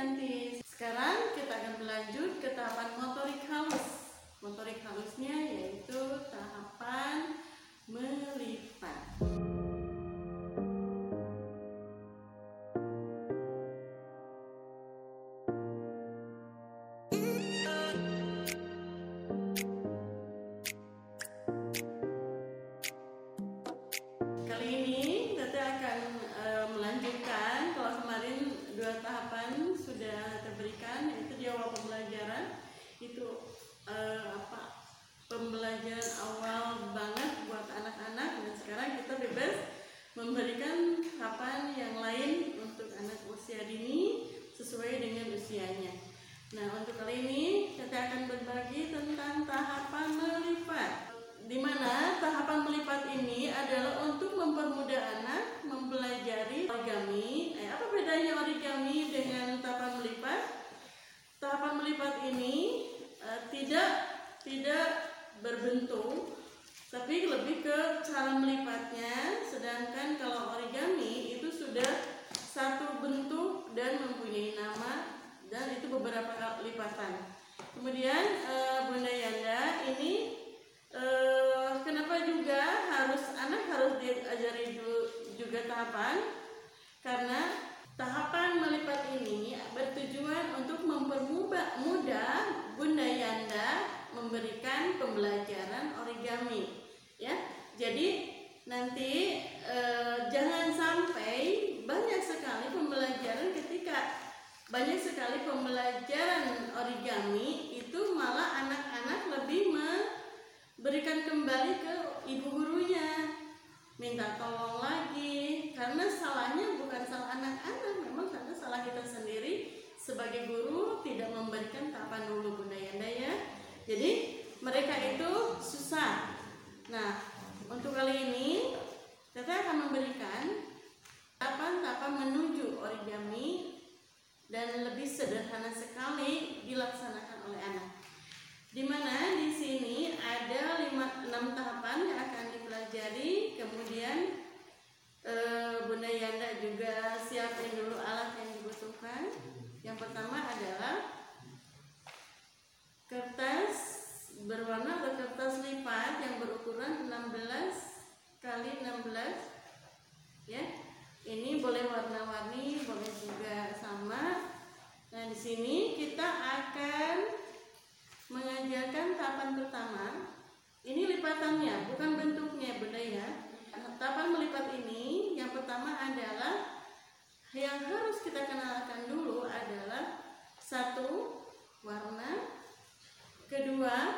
nanti. Sekarang kita akan berlanjut ke tahapan motorik halus. Motorik halusnya yaitu tahapan melipat. Kali ini Tete akan melanjutkan. Kalau kemarin 2 tahapan sudah terberikan, yaitu di awal pembelajaran. Itu pembelajaran awal banget buat anak-anak, dan sekarang kita bebas memberikan tahapan yang lain untuk anak usia dini sesuai dengan usianya. Nah, untuk kali ini kita akan berbagi tentang tahapan melipat, di mana tahapan melipat ini adalah untuk mempermudah anak mempelajari origami. Apa bedanya origami dengan tahapan melipat? Tahapan melipat ini tidak berbentuk, tapi lebih ke cara melipatnya. Sedangkan kalau origami itu sudah satu bentuk dan mempunyai nama, dan itu beberapa lipatan. Kemudian Bunda Yanda, ini kenapa juga anak harus diajari juga tahapan? Karena tahapan melipat ini bertujuan untuk mempermudah Bunda Yanda memberikan pembelajaran origami, ya. Jadi nanti jangan sampai banyak sekali pembelajaran origami itu malah anak-anak lebih memberikan kembali ke ibu gurunya, minta tolong lagi, karena salahnya bukan salah anak-anak, memang karena salah kita sendiri sebagai guru tidak memberikan tahapan dulu, Bunda Yanda, ya. Jadi mereka itu susah. Nah, untuk kali ini kita akan memberikan tahapan-tahapan menuju origami, dan lebih sederhana sekali dilaksanakan oleh anak. Dimana di sini ada 6 tahapan yang akan dipelajari. Kemudian Bunda Yanda juga siapin dulu alat yang dibutuhkan. Yang pertama adalah kertas berwarna atau kertas lipat yang berukuran 16 kali 16, ya. Ini boleh warna-warni, boleh juga sama. Nah, di sini kita akan mengajarkan tahapan pertama. Ini lipatannya, bukan bentuknya, Bunda, ya. Tahapan melipat ini yang pertama adalah yang harus kita kenalkan dulu adalah 1, warna. Kedua,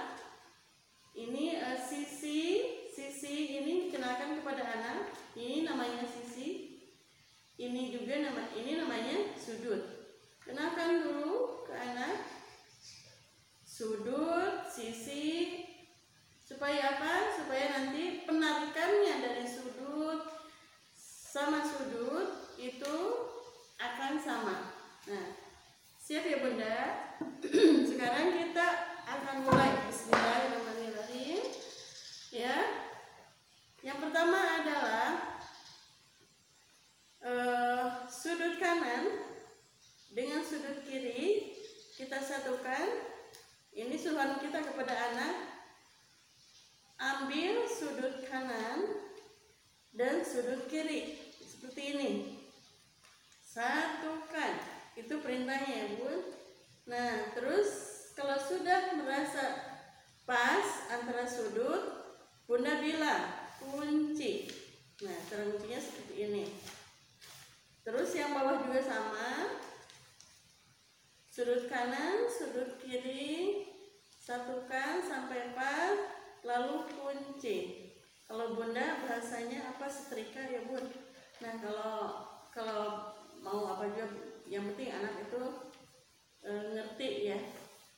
ini sisi ini kenalkan kepada anak. Ini namanya sisi. Ini juga namanya sudut. Kenalkan dulu ke anak sudut, sisi, supaya apa? Supaya nanti penarikannya dari sudut sama sudut itu akan sama. Nah, siap ya Bunda? Sekarang kita akan mulai. Bismillahirrahmanirrahim. Ya. Yang pertama adalah sudut kanan dengan sudut kiri kita satukan. Ini suruhan kita kepada anak, ambil sudut kanan dan sudut kiri seperti ini, satukan. Itu perintahnya ya Bun. Nah, terus kalau sudah merasa pas antara sudut, Bunda bilang kunci. Nah, cara kuncinya seperti ini. Terus yang bawah juga sama, sudut kanan, sudut kiri, satukan sampai pas, lalu kunci. Kalau Bunda bahasanya apa, setrika ya Bun. Nah, kalau mau apa juga, yang penting anak itu ngerti ya.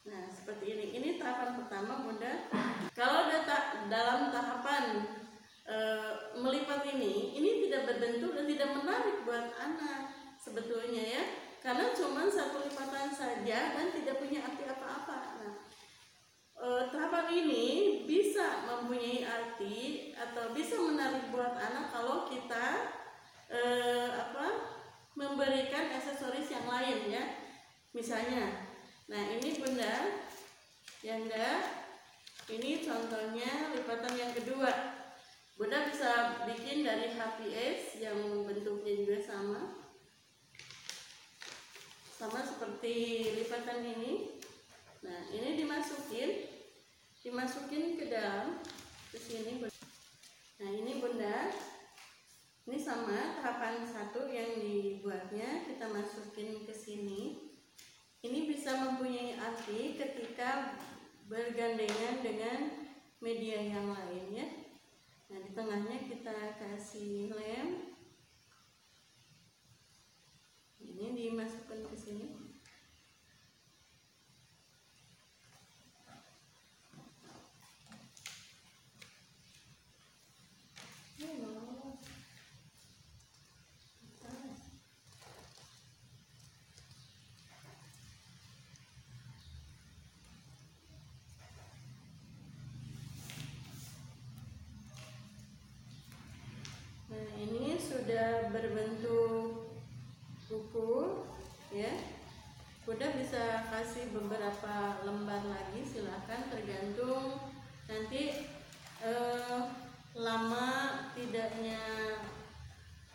Nah, seperti ini. Ini tahapan pertama Bunda. Kalau dalam tahapan melipat ini tidak berbentuk dan tidak menarik buat anak sebetulnya, ya, karena cuma satu lipatan saja dan tidak punya arti apa-apa. Nah, tahapan ini bisa mempunyai arti atau bisa menarik buat anak kalau kita memberikan aksesoris yang lain, ya. Misalnya, nah ini Bunda, Yanda, ini contohnya lipatan yang kedua. Bunda bisa bikin dari HPS yang bentuknya juga sama seperti lipatan ini. Nah ini dimasukin ke dalam, ke sini. Nah ini Bunda, ini sama tahapan 1 yang dibuatnya, kita masukin ke sini. Ini bisa mempunyai arti ketika bergandengan dengan media yang lain ya. Nah di tengahnya kita kasih lem. Ini dimasukkan ke sini. Nah ini sudah berbentuk buku ya. Bunda bisa kasih beberapa lembar lagi, silahkan, tergantung nanti lama tidaknya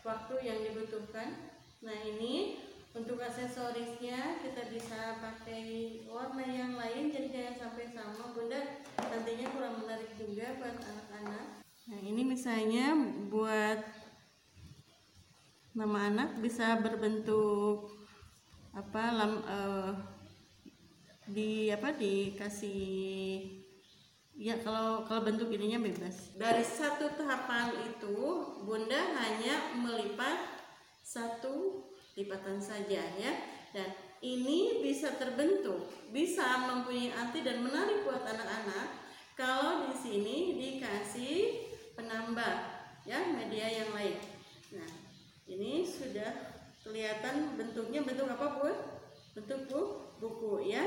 waktu yang dibutuhkan. Nah ini untuk aksesorisnya kita bisa pakai warna yang lain, jadi jangan sampai sama Bunda, nantinya kurang menarik juga buat anak-anak. Nah ini misalnya buat nama anak bisa berbentuk dikasih ya, kalau bentuk ininya bebas. Dari 1 tahapan itu Bunda hanya melipat 1 lipatan saja ya, dan ini bisa terbentuk, bisa mempunyai arti dan menarik buat anak-anak kalau di sini dikasih penambah ya, media yang lain. Nah ini sudah kelihatan bentuknya, bentuk apa Bun? Bentuk buku ya.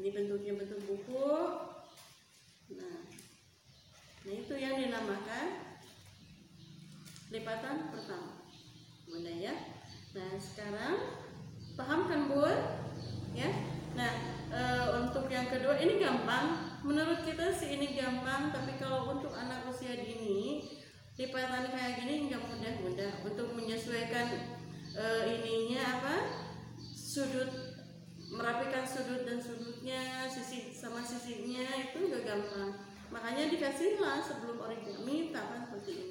Ini bentuknya bentuk buku. Nah itu yang dinamakan lipatan pertama Bunda ya. Nah sekarang paham kan Bun ya. Nah untuk yang kedua ini gampang, menurut kita sih ini gampang, tapi kalau untuk anak usia dini lipatan kayak gini nggak mudah Bunda, untuk menyesuaikan sudut, merapikan sudut dan sudutnya, sisi sama sisinya itu nggak gampang. Makanya dikasihlah sebelum origami tahapan seperti ini.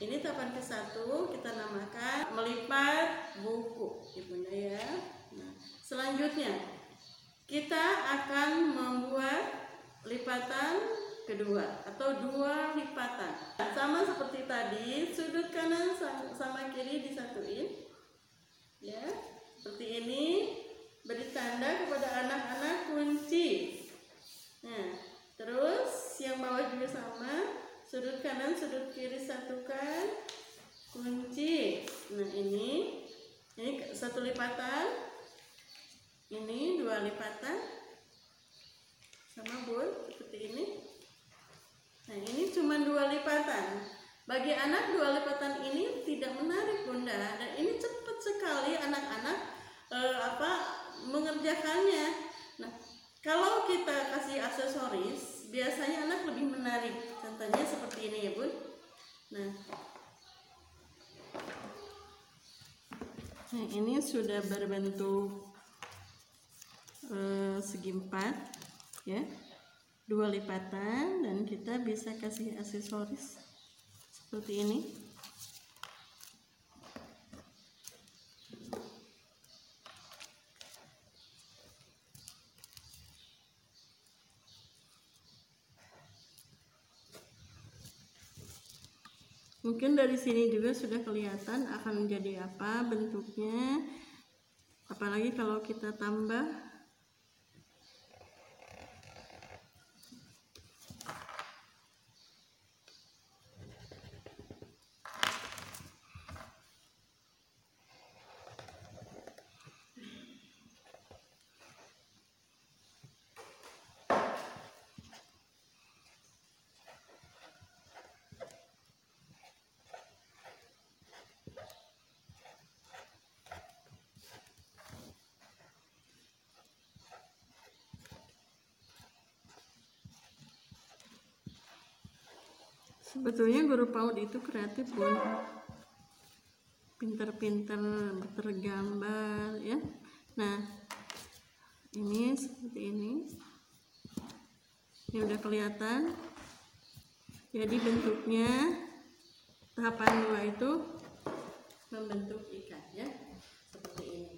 Ini tahapan ke-1 kita namakan melipat buku Bunda ya. Nah selanjutnya kita akan membuat lipatan kedua atau 2 lipatan, sama seperti tadi, sudut kanan sama kiri disatuin ya, seperti ini. Beri tanda kepada anak-anak kunci. Nah terus yang bawah juga sama, sudut kanan sudut kiri satukan, kunci. Nah ini 1 lipatan, ini 2 lipatan sama Bun, seperti ini. Nah ini cuma 2 lipatan. Bagi anak 2 lipatan ini tidak menarik Bunda, dan ini cepat sekali anak-anak mengerjakannya. Nah kalau kita kasih aksesoris biasanya anak lebih menarik. Contohnya seperti ini ya Bun. Nah ini sudah berbentuk segi 4 ya, 2 lipatan, dan kita bisa kasih aksesoris seperti ini. Mungkin dari sini juga sudah kelihatan akan menjadi apa bentuknya, apalagi kalau kita tambah Sebetulnya guru PAUD itu kreatif, Bun. Pinter-pinter bergambar ya. Nah, ini seperti ini. Ini udah kelihatan. Jadi bentuknya tahapan 2 itu membentuk ikan ya. Seperti ini.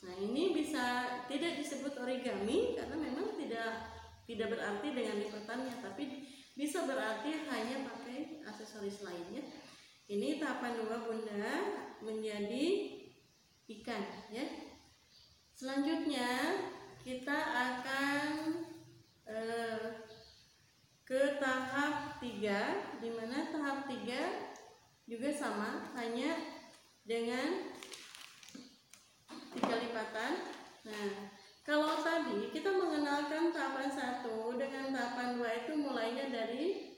Nah, ini bisa tidak disebut origami karena memang tidak berarti dengan lipatannya, tapi bisa berarti hanya pakai aksesoris lainnya. Ini tahapan 2 Bunda menjadi ikan ya. Selanjutnya kita akan ke tahap 3, di mana tahap 3 juga sama, hanya dengan 3 lipatan. Nah, kalau tadi kita mengenalkan tahapan 1 dengan tahapan 2 itu mulainya dari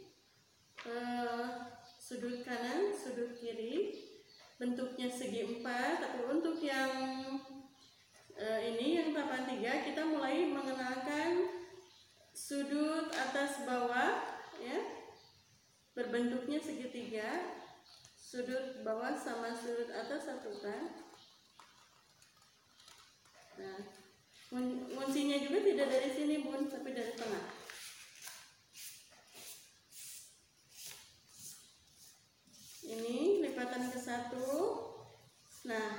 sudut kanan, sudut kiri, bentuknya segi 4. Tapi untuk yang ini yang tahapan 3 kita mulai mengenalkan sudut atas bawah ya, berbentuknya segitiga, sudut bawah sama sudut atas satukan. Nah, kuncinya juga tidak dari sini Bun, tapi dari tengah. Ini lipatan ke-1. Nah,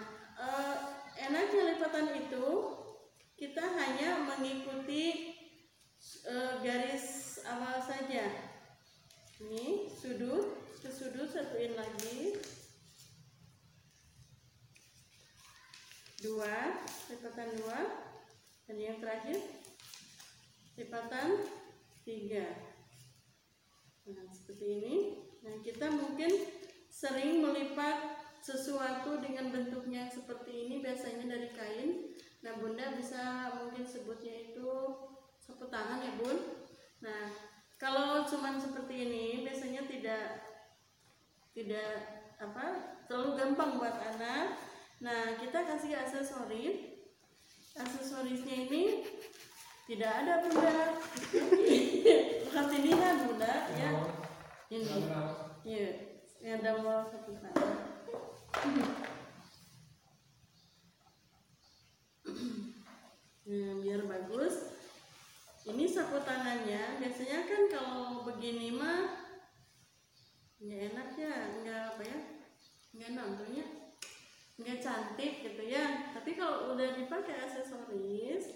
enaknya lipatan itu kita hanya mengikuti garis awal saja. Ini sudut ke sudut, satuin lagi. 2, lipatan 2, dan yang terakhir lipatan 3. Nah, seperti ini. Nah, kita mungkin sering melipat sesuatu dengan bentuknya seperti ini, biasanya dari kain. Nah, Bunda bisa mungkin sebutnya itu sapu tangan ya Bun. Nah, kalau cuman seperti ini biasanya tidak terlalu gampang buat anak. Nah, kita kasih aksesoris. Aksesorisnya ini tidak ada Bunda. Perhatikan Bunda ya. Ini. Ya, ada mau sapu tangan. Nah, biar bagus. Ini sapu tangannya. Biasanya kan kalau begini mah nggak enak ya, nggak nontonnya, nggak cantik gitu ya. Tapi kalau udah dipakai aksesoris,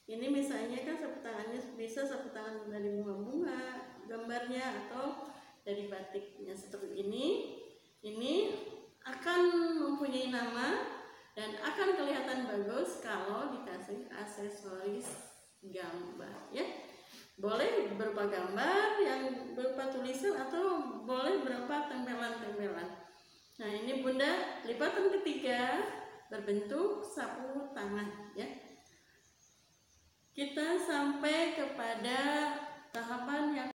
ini misalnya kan sapu tangannya bisa sapu tangan dari bunga-bunga gambarnya atau dari batiknya seperti ini akan mempunyai nama dan akan kelihatan bagus kalau dikasih aksesoris gambar ya. Boleh berupa gambar yang berupa tulisan atau boleh berupa tempelan-tempelan. Nah, ini Bunda lipatan ketiga berbentuk sapu tangan ya. Kita sampai kepada tahapan yang